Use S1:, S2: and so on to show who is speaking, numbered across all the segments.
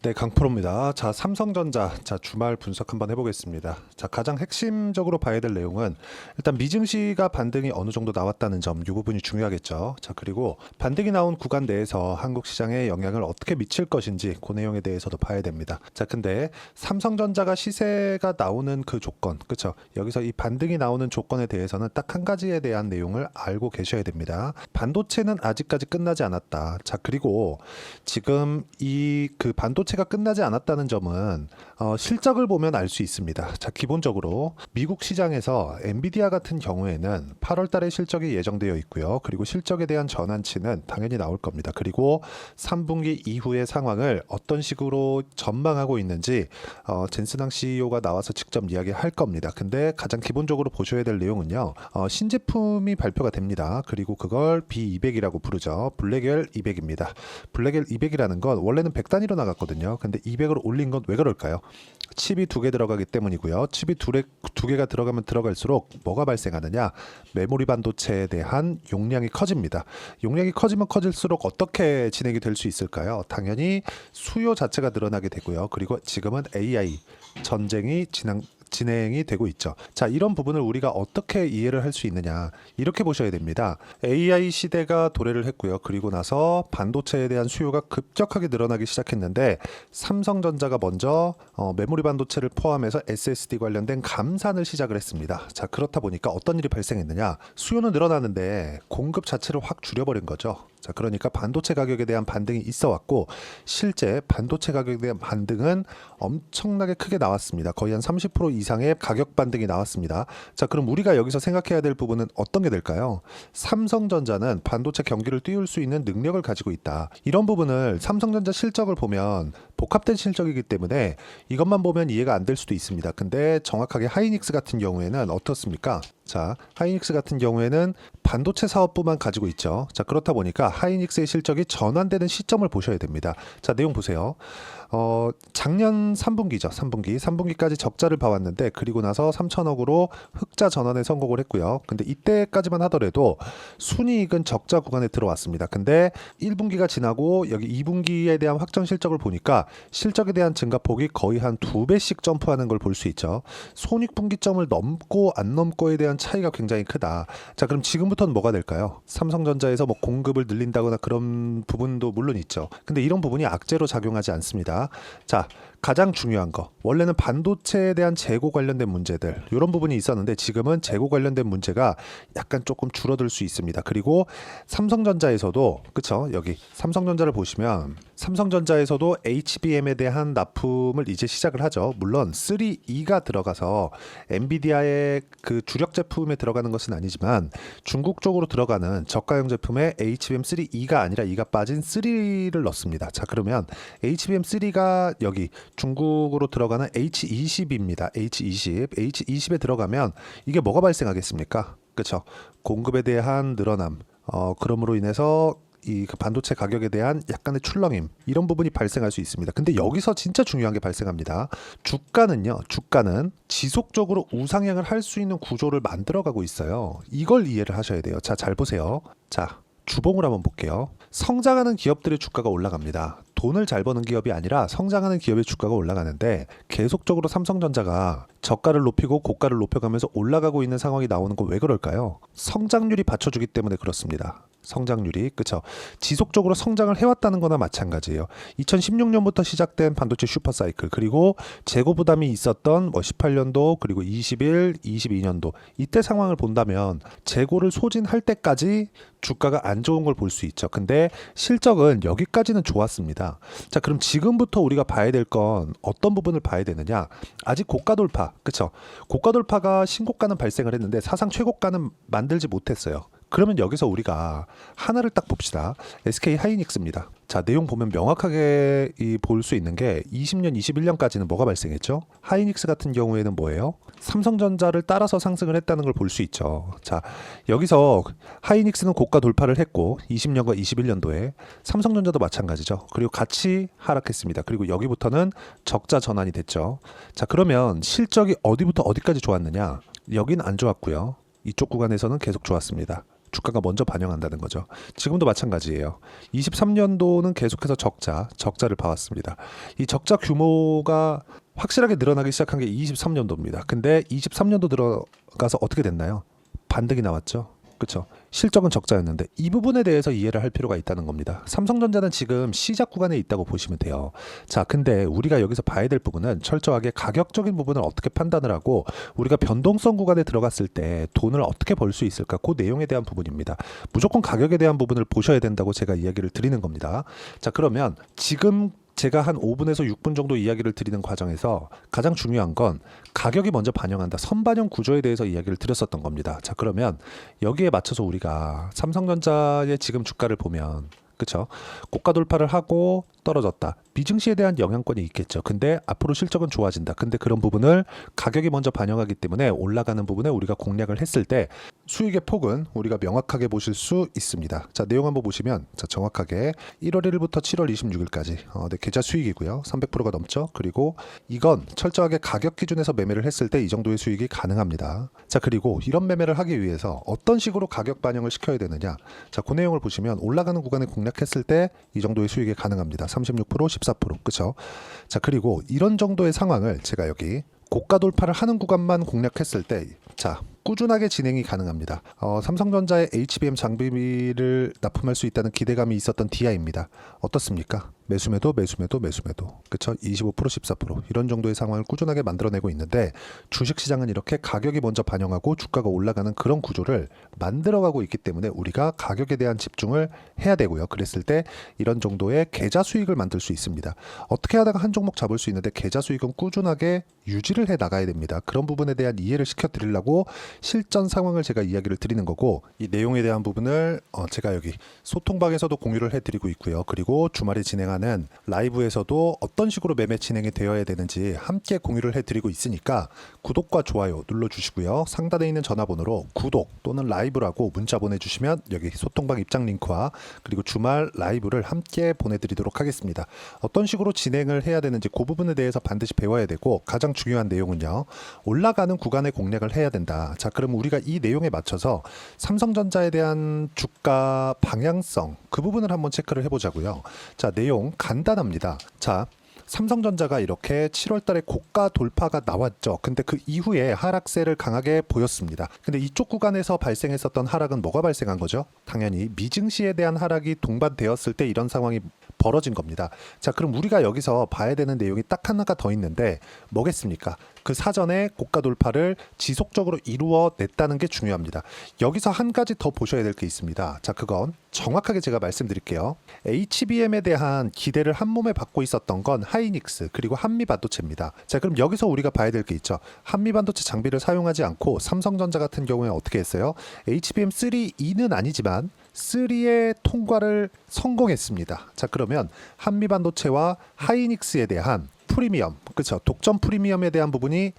S1: 네, 강프로입니다. 자, 삼성전자. 자, 주말 분석 한번 해보겠습니다. 자, 가장 핵심적으로 봐야 될 내용은 일단 미증시가 반등이 어느 정도 나왔다는 점, 이 부분이 중요하겠죠. 자, 그리고 반등이 나온 구간 내에서 한국 시장에 영향을 어떻게 미칠 것인지 그 내용에 대해서도 봐야 됩니다. 자, 근데 삼성전자가 시세가 나오는 그 조건, 그쵸? 여기서 이 반등이 나오는 조건에 대해서는 딱 한 가지에 대한 내용을 알고 계셔야 됩니다. 반도체는 아직까지 끝나지 않았다. 자, 그리고 지금 이 그 반도체가 끝나지 않았다는 점은 실적을 보면 알 수 있습니다. 자, 기본적으로 미국 시장에서 엔비디아 같은 경우에는 8월 달에 실적이 예정되어 있고요. 그리고 실적에 대한 전환치는 당연히 나올 겁니다. 그리고 3분기 이후의 상황을 어떤 식으로 전망하고 있는지 젠스낭 CEO가 나와서 직접 이야기할 겁니다. 근데 가장 기본적으로 보셔야 될 내용은요. 신제품이 발표가 됩니다. 그리고 그걸 B200이라고 부르죠. 블랙엘 200입니다. 블랙엘 200이라는 건 원래는 100단위로 나갔거든요. 근데 200으로 올린 건 왜 그럴까요? 칩이 두 개 들어가기 때문이고요. 칩이 두 개가 들어가면 들어갈수록 뭐가 발생하느냐? 메모리 반도체에 대한 용량이 커집니다. 용량이 커지면 커질수록 어떻게 진행이 될 수 있을까요? 당연히 수요 자체가 늘어나게 되고요. 그리고 지금은 AI 전쟁이 진행이 되고 있죠. 자, 이런 부분을 우리가 어떻게 이해를 할 수 있느냐, 이렇게 보셔야 됩니다. AI 시대가 도래를 했고요. 그리고 나서 반도체에 대한 수요가 급격하게 늘어나기 시작했는데 삼성전자가 먼저 메모리 반도체를 포함해서 SSD 관련된 감산을 시작을 했습니다. 자, 그렇다 보니까 어떤 일이 발생했느냐, 수요는 늘어나는데 공급 자체를 확 줄여버린 거죠. 자, 그러니까 반도체 가격에 대한 반등이 있어 왔고, 실제 반도체 가격에 대한 반등은 엄청나게 크게 나왔습니다. 거의 한 30% 이상의 가격 반등이 나왔습니다. 자, 그럼 우리가 여기서 생각해야 될 부분은 어떤 게 될까요? 삼성전자는 반도체 경기를 띄울 수 있는 능력을 가지고 있다. 이런 부분을 삼성전자 실적을 보면 복합된 실적이기 때문에 이것만 보면 이해가 안 될 수도 있습니다. 근데 정확하게 하이닉스 같은 경우에는 어떻습니까? 자, 하이닉스 같은 경우에는 반도체 사업부만 가지고 있죠. 자, 그렇다 보니까 하이닉스의 실적이 전환되는 시점을 보셔야 됩니다. 자, 내용 보세요. 작년 3분기죠. 3분기까지 적자를 봐왔는데, 그리고 나서 3천억으로 흑자 전환에 성공을 했고요. 근데 이때까지만 하더라도 순이익은 적자 구간에 들어왔습니다. 근데 1분기가 지나고 여기 2분기에 대한 확정 실적을 보니까 실적에 대한 증가폭이 거의 한 2배씩 점프하는 걸 볼 수 있죠. 손익분기점을 넘고 안 넘고에 대한 차이가 굉장히 크다. 자, 그럼 지금부터는 뭐가 될까요? 삼성전자에서 뭐 공급을 늘린다거나 그런 부분도 물론 있죠. 근데 이런 부분이 악재로 작용하지 않습니다. 자, 가장 중요한 거, 원래는 반도체에 대한 재고 관련된 문제들, 이런 부분이 있었는데 지금은 재고 관련된 문제가 약간 조금 줄어들 수 있습니다. 그리고 삼성전자에서도, 그쵸, 여기 삼성전자를 보시면 삼성전자에서도 HBM에 대한 납품을 이제 시작을 하죠. 물론 3E가 들어가서 엔비디아의 그 주력 제품에 들어가는 것은 아니지만 중국 쪽으로 들어가는 저가형 제품에 HBM3E가 아니라 E가 빠진 3를 넣습니다. 자, 그러면 HBM3가 여기 중국으로 들어가는 H20입니다. H20에 들어가면 이게 뭐가 발생하겠습니까? 그렇죠? 공급에 대한 늘어남, 그럼으로 인해서 이 반도체 가격에 대한 약간의 출렁임, 이런 부분이 발생할 수 있습니다. 근데 여기서 진짜 중요한 게 발생합니다. 주가는 지속적으로 우상향을 할 수 있는 구조를 만들어가고 있어요. 이걸 이해를 하셔야 돼요. 자, 잘 보세요. 자, 주봉을 한번 볼게요. 성장하는 기업들의 주가가 올라갑니다. 돈을 잘 버는 기업이 아니라 성장하는 기업의 주가가 올라가는데, 계속적으로 삼성전자가 저가를 높이고 고가를 높여가면서 올라가고 있는 상황이 나오는 건 왜 그럴까요? 성장률이 받쳐주기 때문에 그렇습니다. 성장률이, 그쵸? 지속적으로 성장을 해왔다는 거나 마찬가지예요. 2016년부터 시작된 반도체 슈퍼사이클, 그리고 재고 부담이 있었던 18년도, 그리고 21, 22년도, 이때 상황을 본다면 재고를 소진할 때까지 주가가 안 좋은 걸 볼 수 있죠. 근데 실적은 여기까지는 좋았습니다. 자, 그럼 지금부터 우리가 봐야 될 건 어떤 부분을 봐야 되느냐? 아직 고가 돌파, 그쵸? 고가 돌파가 신고가는 발생을 했는데 사상 최고가는 만들지 못했어요. 그러면 여기서 우리가 하나를 딱 봅시다. SK 하이닉스입니다. 자, 내용 보면 명확하게 볼 수 있는 게 20년, 21년까지는 뭐가 발생했죠? 하이닉스 같은 경우에는 뭐예요? 삼성전자를 따라서 상승을 했다는 걸 볼 수 있죠. 자, 여기서 하이닉스는 고가 돌파를 했고 20년과 21년도에 삼성전자도 마찬가지죠. 그리고 같이 하락했습니다. 그리고 여기부터는 적자 전환이 됐죠. 자, 그러면 실적이 어디부터 어디까지 좋았느냐? 여긴 안 좋았고요. 이쪽 구간에서는 계속 좋았습니다. 주가가 먼저 반영한다는 거죠. 지금도 마찬가지예요. 23년도는 계속해서 적자를 봐왔습니다. 이 적자 규모가 확실하게 늘어나기 시작한 게 23년도입니다. 근데 23년도 들어가서 어떻게 됐나요? 반등이 나왔죠. 그렇죠. 실적은 적자였는데 이 부분에 대해서 이해를 할 필요가 있다는 겁니다. 삼성전자는 지금 시작 구간에 있다고 보시면 돼요. 자, 근데 우리가 여기서 봐야 될 부분은 철저하게 가격적인 부분을 어떻게 판단을 하고 우리가 변동성 구간에 들어갔을 때 돈을 어떻게 벌 수 있을까? 그 내용에 대한 부분입니다. 무조건 가격에 대한 부분을 보셔야 된다고 제가 이야기를 드리는 겁니다. 자, 그러면 지금 제가 한 5분에서 6분 정도 이야기를 드리는 과정에서 가장 중요한 건 가격이 먼저 반영한다. 선반영 구조에 대해서 이야기를 드렸었던 겁니다. 자, 그러면 여기에 맞춰서 우리가 삼성전자의 지금 주가를 보면 그렇죠? 고가 돌파를 하고 떨어졌다. 미증시에 대한 영향권이 있겠죠. 근데 앞으로 실적은 좋아진다. 근데 그런 부분을 가격이 먼저 반영하기 때문에 올라가는 부분에 우리가 공략을 했을 때 수익의 폭은 우리가 명확하게 보실 수 있습니다. 자, 내용 한번 보시면 자, 정확하게 1월 1일부터 7월 26일까지 네, 계좌 수익이고요. 300%가 넘죠. 그리고 이건 철저하게 가격 기준에서 매매를 했을 때 이 정도의 수익이 가능합니다. 자, 그리고 이런 매매를 하기 위해서 어떤 식으로 가격 반영을 시켜야 되느냐. 자, 그 내용을 보시면 올라가는 구간에 공략했을 때 이 정도의 수익이 가능합니다. 36%, 14%. 그렇죠? 자, 그리고 이런 정도의 상황을 제가 여기 고가 돌파를 하는 구간만 공략했을 때 자, 꾸준하게 진행이 가능합니다. 삼성전자의 HBM 장비를 납품할 수 있다는 기대감이 있었던 DI입니다. 어떻습니까? 매수매도 그렇죠? 25% 14% 이런 정도의 상황을 꾸준하게 만들어내고 있는데 주식시장은 이렇게 가격이 먼저 반영하고 주가가 올라가는 그런 구조를 만들어가고 있기 때문에 우리가 가격에 대한 집중을 해야 되고요. 그랬을 때 이런 정도의 계좌 수익을 만들 수 있습니다. 어떻게 하다가 한 종목 잡을 수 있는데 계좌 수익은 꾸준하게 유지를 해 나가야 됩니다. 그런 부분에 대한 이해를 시켜드리려고 실전 상황을 제가 이야기를 드리는 거고 이 내용에 대한 부분을 제가 여기 소통방에서도 공유를 해드리고 있고요. 그리고 주말에 진행하는 라이브에서도 어떤 식으로 매매 진행이 되어야 되는지 함께 공유를 해드리고 있으니까 구독과 좋아요 눌러주시고요. 상단에 있는 전화번호로 구독 또는 라이브라고 문자 보내주시면 여기 소통방 입장 링크와 그리고 주말 라이브를 함께 보내드리도록 하겠습니다. 어떤 식으로 진행을 해야 되는지 그 부분에 대해서 반드시 배워야 되고 가장 중요한 내용은요. 올라가는 구간에 공략을 해야 된다. 자, 그럼 우리가 이 내용에 맞춰서 삼성전자에 대한 주가 방향성 그 부분을 한번 체크를 해보자고요. 자, 내용 간단합니다. 자, 삼성전자가 이렇게 7월 달에 고가 돌파가 나왔죠. 근데 그 이후에 하락세를 강하게 보였습니다. 근데 이쪽 구간에서 발생했었던 하락은 뭐가 발생한 거죠? 당연히 미증시에 대한 하락이 동반되었을 때 이런 상황이 벌어진 겁니다. 자, 그럼 우리가 여기서 봐야 되는 내용이 딱 하나가 더 있는데 뭐겠습니까? 그 사전에 고가 돌파를 지속적으로 이루어냈다는 게 중요합니다. 여기서 한 가지 더 보셔야 될 게 있습니다. 자, 그건 정확하게 제가 말씀드릴게요. HBM에 대한 기대를 한 몸에 받고 있었던 건 하이닉스 그리고 한미반도체입니다. 자, 그럼 여기서 우리가 봐야 될 게 있죠. 한미반도체 장비를 사용하지 않고 삼성전자 같은 경우에 어떻게 했어요? HBM3E는 아니지만 3의 통과를 성공했습니다. 자, 그러면 한미반도체와 하이닉스에 대한 프리미엄, 그렇죠? 독점 프리미엄에 대한 부분이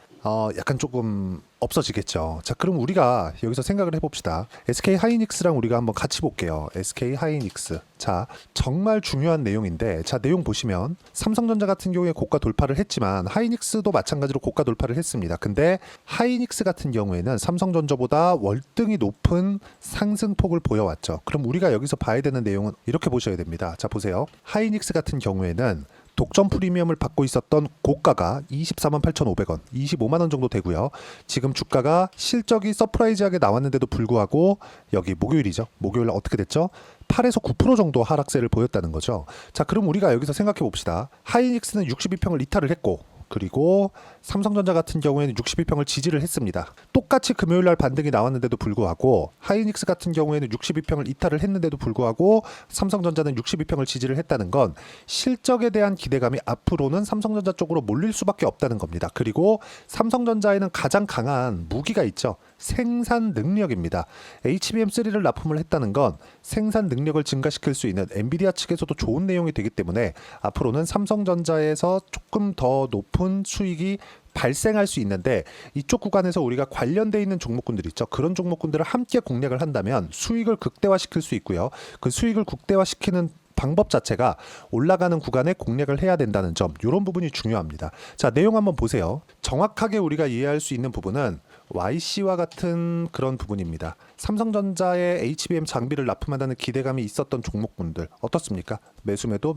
S1: 약간 조금 없어지겠죠. 자, 그럼 우리가 여기서 생각을 해봅시다. SK 하이닉스랑 우리가 한번 같이 볼게요. SK 하이닉스. 자, 정말 중요한 내용인데, 자, 내용 보시면 삼성전자 같은 경우에 고가 돌파를 했지만 하이닉스도 마찬가지로 고가 돌파를 했습니다. 근데 하이닉스 같은 경우에는 삼성전자보다 월등히 높은 상승폭을 보여왔죠. 그럼 우리가 여기서 봐야 되는 내용은 이렇게 보셔야 됩니다. 자, 보세요. 하이닉스 같은 경우에는 독점 프리미엄을 받고 있었던 고가가 24만 8,500원, 25만 원 정도 되고요. 지금 주가가 실적이 서프라이즈하게 나왔는데도 불구하고 여기 목요일이죠. 목요일 어떻게 됐죠? 8에서 9% 정도 하락세를 보였다는 거죠. 자, 그럼 우리가 여기서 생각해 봅시다. 하이닉스는 62평을 이탈을 했고 그리고 삼성전자 같은 경우에는 62평을 지지를 했습니다. 똑같이 금요일날 반등이 나왔는데도 불구하고 하이닉스 같은 경우에는 62평을 이탈을 했는데도 불구하고 삼성전자는 62평을 지지를 했다는 건 실적에 대한 기대감이 앞으로는 삼성전자 쪽으로 몰릴 수밖에 없다는 겁니다. 그리고 삼성전자에는 가장 강한 무기가 있죠. 생산 능력입니다. HBM3를 납품을 했다는 건 생산 능력을 증가시킬 수 있는 엔비디아 측에서도 좋은 내용이 되기 때문에 앞으로는 삼성전자에서 조금 더 높은 수익이 발생할 수 있는데 이쪽 구간에서 우리가 관련돼 있는 종목군들 있죠. 그런 종목군들을 함께 공략을 한다면 수익을 극대화시킬 수 있고요. 그 수익을 극대화시키는 방법 자체가 올라가는 구간에 공략을 해야 된다는 점, 이런 부분이 중요합니다. 자, 내용 한번 보세요. 정확하게 우리가 이해할 수 있는 부분은 YC와 같은 그런 부분입니다. 삼성전자의 HBM 장비를 납품한다는 기대감이 있었던 종목군들 어떻습니까? 매수매도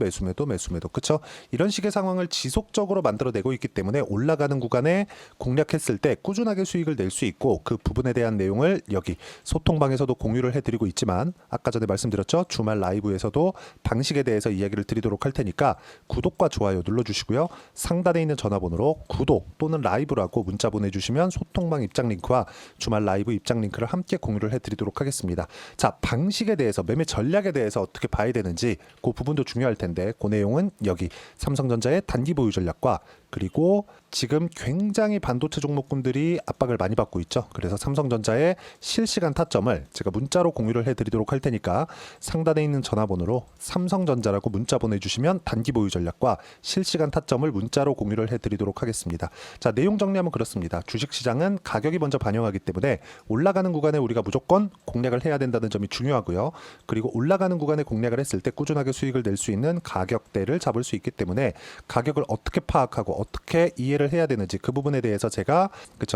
S1: 그쵸? 이런 식의 상황을 지속적으로 만들어내고 있기 때문에 올라가는 구간에 공략했을 때 꾸준하게 수익을 낼 수 있고, 그 부분에 대한 내용을 여기 소통방에서도 공유를 해드리고 있지만, 아까 전에 말씀드렸죠? 주말 라이브에서도 방식에 대해서 이야기를 드리도록 할 테니까 구독과 좋아요 눌러주시고요. 상단에 있는 전화번호로 구독 또는 라이브라고 문자 보내주시면 소통방 입장 링크와 주말 라이브 입장 링크를 함께 공유를 해드리도록 하겠습니다. 자, 방식에 대해서, 매매 전략에 대해서 어떻게 봐야 되는지 그 부분도 중요할 텐데, 그 내용은 여기 삼성전자의 단기 보유 전략과, 그리고 지금 굉장히 반도체 종목군들이 압박을 많이 받고 있죠. 그래서 삼성전자의 실시간 타점을 제가 문자로 공유를 해드리도록 할 테니까 상단에 있는 전화번호로 삼성전자라고 문자 보내주시면 단기 보유 전략과 실시간 타점을 문자로 공유를 해드리도록 하겠습니다. 자, 내용 정리하면 그렇습니다. 주식시장은 가격이 먼저 반영하기 때문에 올라가는 구간에 우리가 무조건 공략을 해야 된다는 점이 중요하고요. 그리고 올라가는 구간에 공략을 했을 때 꾸준하게 수익을 낼 수 있는 가격대를 잡을 수 있기 때문에 가격을 어떻게 파악하고 어떻게 이해를 해야 되는지 그 부분에 대해서 제가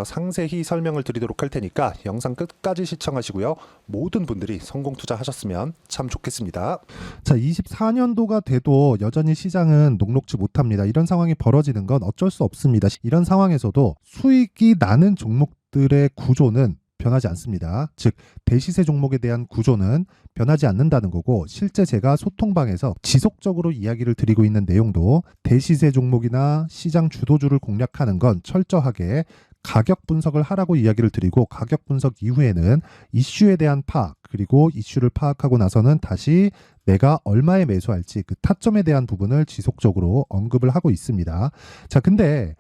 S1: 상세히 설명을 드리도록 할 테니까 영상 끝까지 시청하시고요. 모든 분들이 성공 투자하셨으면 참 좋겠습니다.
S2: 자, 24년도가 돼도 여전히 시장은 녹록지 못합니다. 이런 상황이 벌어지는 건 어쩔 수 없습니다. 이런 상황에서도 수익이 나는 종목들의 구조는 변하지 않습니다. 즉, 대시세 종목에 대한 구조는 변하지 않는다는 거고, 실제 제가 소통방에서 지속적으로 이야기를 드리고 있는 내용도 대시세 종목이나 시장 주도주를 공략하는 건 철저하게 가격 분석을 하라고 이야기를 드리고, 가격 분석 이후에는 이슈에 대한 파악, 그리고 이슈를 파악하고 나서는 다시 내가 얼마에 매수할지 그 타점에 대한 부분을 지속적으로 언급을 하고 있습니다. 자, 근데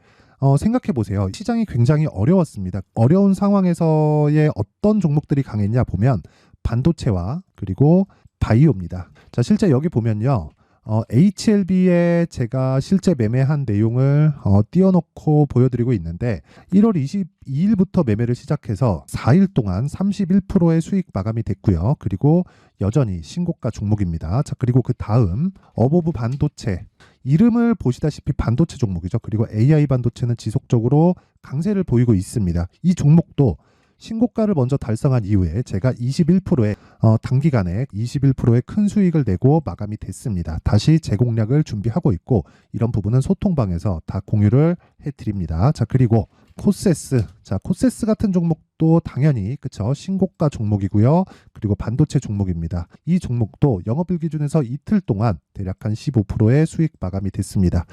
S2: 생각해 보세요. 시장이 굉장히 어려웠습니다. 어려운 상황에서의 어떤 종목들이 강했냐 보면 반도체와 그리고 바이오입니다. 자, 실제 여기 보면요. HLB에 제가 실제 매매한 내용을 띄워놓고 보여드리고 있는데, 1월 22일부터 매매를 시작해서 4일 동안 31%의 수익 마감이 됐고요. 그리고 여전히 신고가 종목입니다. 자, 그리고 그 다음 어보브 반도체, 이름을 보시다시피 반도체 종목이죠. 그리고 AI 반도체는 지속적으로 강세를 보이고 있습니다. 이 종목도 신고가를 먼저 달성한 이후에 제가 21%의 단기간에 21%의 큰 수익을 내고 마감이 됐습니다. 다시 재공략을 준비하고 있고, 이런 부분은 소통방에서 다 공유를 해드립니다. 자, 그리고 코세스, 자, 코세스 같은 종목도 당연히 그쵸, 신고가 종목이고요. 그리고 반도체 종목입니다. 이 종목도 영업일 기준에서 이틀 동안 대략 한 15%의 수익 마감이 됐습니다.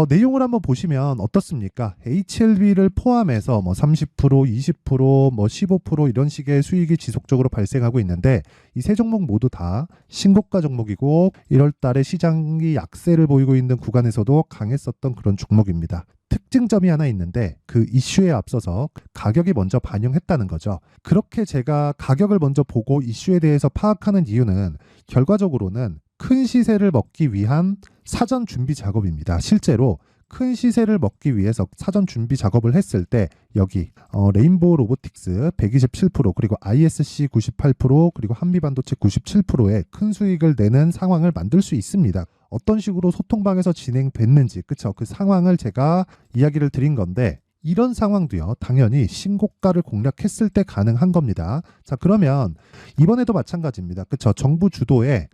S2: 내용을 한번 보시면 어떻습니까? HLB를 포함해서 30%, 20%, 15% 이런 식의 수익이 지속적으로 발생하고 있는데, 이 세 종목 모두 다 신고가 종목이고 1월 달에 시장이 약세를 보이고 있는 구간에서도 강했었던 그런 종목입니다. 특징점이 하나 있는데, 그 이슈에 앞서서 가격이 먼저 반영했다는 거죠. 그렇게 제가 가격을 먼저 보고 이슈에 대해서 파악하는 이유는 결과적으로는 큰 시세를 먹기 위한 사전 준비 작업입니다. 실제로 큰 시세를 먹기 위해서 사전 준비 작업을 했을 때 여기 레인보우 로보틱스 127%, 그리고 ISC 98%, 그리고 한미반도체 97%의 큰 수익을 내는 상황을 만들 수 있습니다. 어떤 식으로 소통방에서 진행됐는지, 그쵸? 그 상황을 제가 이야기를 드린 건데, 이런 상황도요, 당연히 신고가를 공략했을 때 가능한 겁니다. 자, 그러면 이번에도 마찬가지입니다. 그쵸? 정부 주도의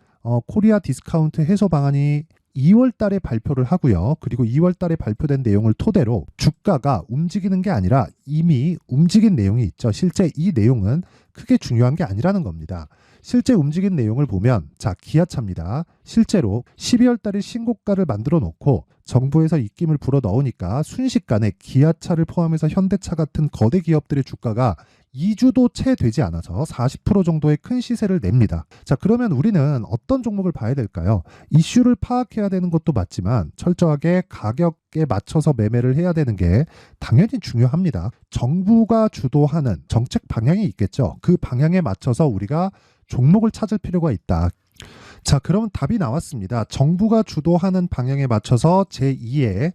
S2: 코리아 디스카운트 해소 방안이 2월 달에 발표를 하고요. 그리고 2월 달에 발표된 내용을 토대로 주가가 움직이는 게 아니라 이미 움직인 내용이 있죠. 실제 이 내용은 크게 중요한 게 아니라는 겁니다. 실제 움직인 내용을 보면, 자, 기아차입니다. 실제로 12월 달에 신고가를 만들어 놓고 정부에서 입김을 불어 넣으니까 순식간에 기아차를 포함해서 현대차 같은 거대 기업들의 주가가 2주도 채 되지 않아서 40% 정도의 큰 시세를 냅니다. 자, 그러면 우리는 어떤 종목을 봐야 될까요? 이슈를 파악해야 되는 것도 맞지만 철저하게 가격에 맞춰서 매매를 해야 되는 게 당연히 중요합니다. 정부가 주도하는 정책 방향이 있겠죠. 그 방향에 맞춰서 우리가 종목을 찾을 필요가 있다. 자, 그러면 답이 나왔습니다. 정부가 주도하는 방향에 맞춰서 제2의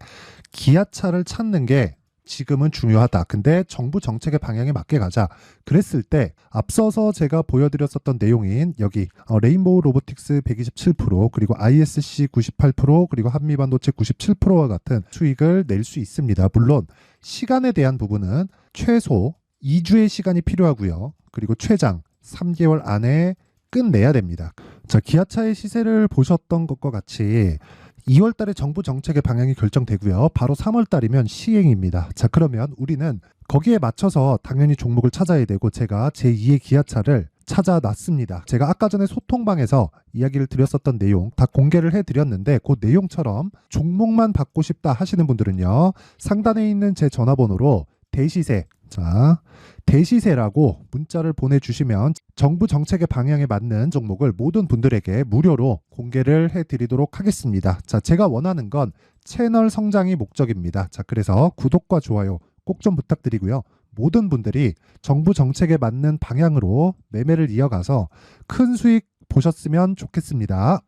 S2: 기아차를 찾는 게 지금은 중요하다. 근데 정부 정책의 방향에 맞게 가자. 그랬을 때 앞서서 제가 보여드렸었던 내용인 여기 레인보우 로보틱스 127%, 그리고 ISC 98%, 그리고 한미반도체 97%와 같은 수익을 낼 수 있습니다. 물론 시간에 대한 부분은 최소 2주의 시간이 필요하고요. 그리고 최장 3개월 안에 끝내야 됩니다. 자, 기아차의 시세를 보셨던 것과 같이 2월 달에 정부 정책의 방향이 결정되고요. 바로 3월 달이면 시행입니다. 자, 그러면 우리는 거기에 맞춰서 당연히 종목을 찾아야 되고 제가 제2의 기아차를 찾아놨습니다. 제가 아까 전에 소통방에서 이야기를 드렸었던 내용 다 공개를 해드렸는데 그 내용처럼 종목만 받고 싶다 하시는 분들은요. 상단에 있는 제 전화번호로 대시세, 자, 대시세라고 문자를 보내주시면 정부 정책의 방향에 맞는 종목을 모든 분들에게 무료로 공개를 해드리도록 하겠습니다. 자, 제가 원하는 건 채널 성장이 목적입니다. 자, 그래서 구독과 좋아요 꼭 좀 부탁드리고요. 모든 분들이 정부 정책에 맞는 방향으로 매매를 이어가서 큰 수익 보셨으면 좋겠습니다.